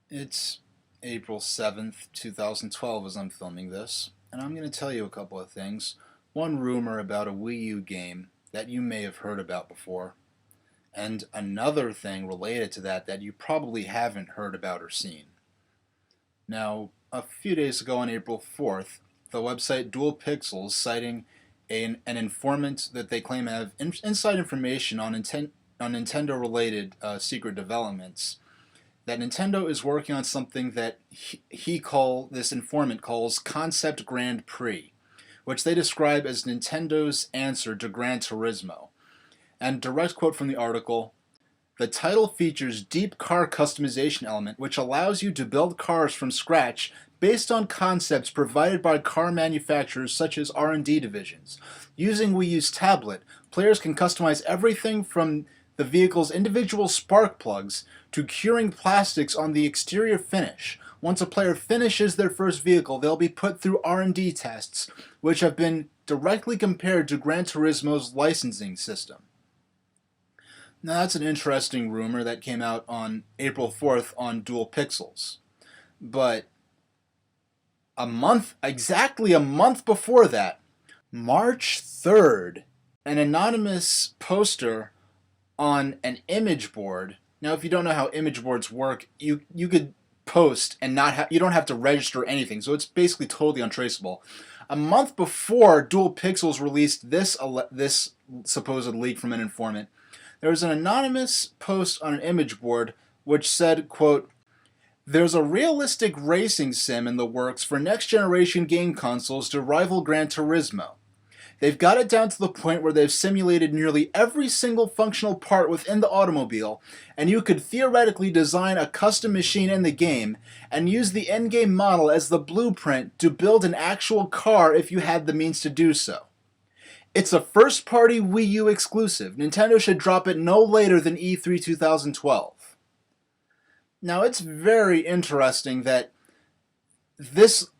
It's April 7th, 2012 as I'm filming this, and I'm going to tell you a couple of things. One rumor about a Wii U game that you may have heard about before, and another thing related to that that you probably haven't heard about or seen. Now, a few days ago on April 4th, the website Dual Pixels, citing an informant that they claim have inside information on, on Nintendo related secret developments, that Nintendo is working on something that this informant calls Concept Grand Prix, which they describe as Nintendo's answer to Gran Turismo. And direct quote from the article, the title features deep car customization element which allows you to build cars from scratch based on concepts provided by car manufacturers such as R&D divisions. Using Wii U's tablet, players can customize everything from the vehicle's individual spark plugs to curing plastics on the exterior finish. Once a player finishes their first vehicle, they'll be put through R&D tests, which have been directly compared to Gran Turismo's licensing system. Now that's an interesting rumor that came out on April 4th on Dual Pixels. But exactly a month before that, March 3rd, an anonymous poster on an image board. Now, if you don't know how image boards work, you could post and you don't have to register anything, so it's basically totally untraceable. A month before Dual Pixels released this supposed leak from an informant, there was an anonymous post on an image board which said, quote, "There's a realistic racing sim in the works for next generation game consoles to rival Gran Turismo. They've got it down to the point where they've simulated nearly every single functional part within the automobile, and you could theoretically design a custom machine in the game and use the in-game model as the blueprint to build an actual car if you had the means to do so. It's a first-party Wii U exclusive. Nintendo should drop it no later than E3 2012. Now, it's very interesting that this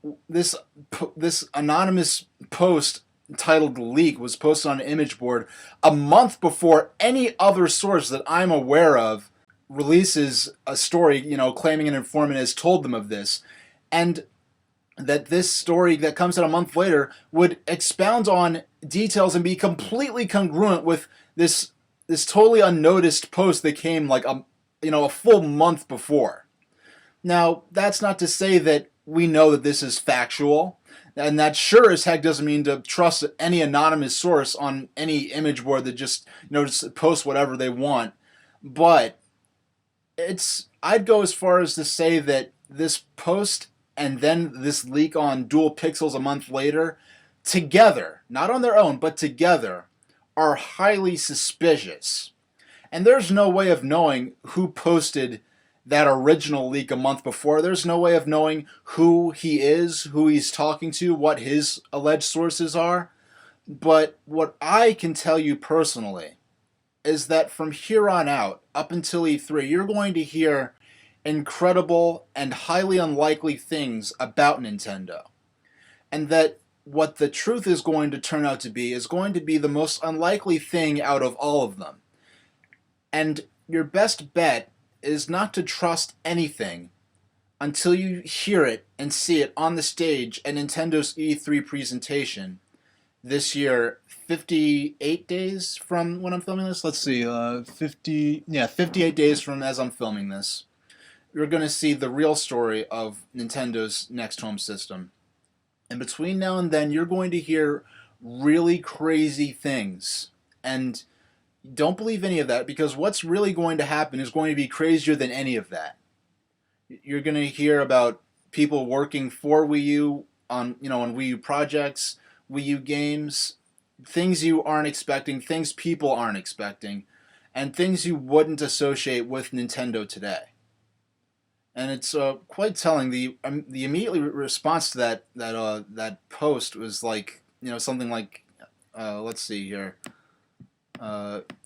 anonymous post titled leak was posted on an image board a month before any other source that I'm aware of releases a story, claiming an informant has told them of this, and that this story that comes out a month later would expound on details and be completely congruent with this totally unnoticed post that came like a full month before. Now, that's not to say that we know that this is factual, and that sure as heck doesn't mean to trust any anonymous source on any image board that just posts whatever they want. But I'd go as far as to say that this post and then this leak on Dual Pixels a month later, together, not on their own, but together, are highly suspicious. And there's no way of knowing who posted that original leak a month before. There's no way of knowing who he is, who he's talking to, what his alleged sources are. But what I can tell you personally is that from here on out, up until E3, you're going to hear incredible and highly unlikely things about Nintendo. And that what the truth is going to turn out to be is going to be the most unlikely thing out of all of them. And your best bet is not to trust anything until you hear it and see it on the stage at Nintendo's E3 presentation this year, 58 days from when I'm filming this. Let's see, 58 days from as I'm filming this. You're going to see the real story of Nintendo's next home system. And between now and then, you're going to hear really crazy things. And don't believe any of that, because what's really going to happen is going to be crazier than any of that. You're going to hear about people working for Wii U on Wii U projects, Wii U games, things you aren't expecting, things people aren't expecting, and things you wouldn't associate with Nintendo today. And it's quite telling. The immediate response to that post was like something like let's see here.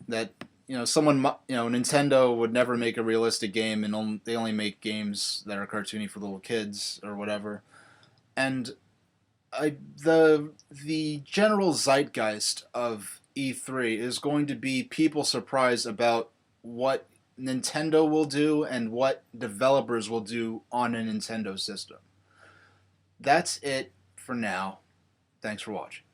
That Nintendo would never make a realistic game, and they only make games that are cartoony for little kids or whatever. And the general zeitgeist of E3 is going to be people surprised about what Nintendo will do and what developers will do on a Nintendo system. That's it for now. Thanks for watching.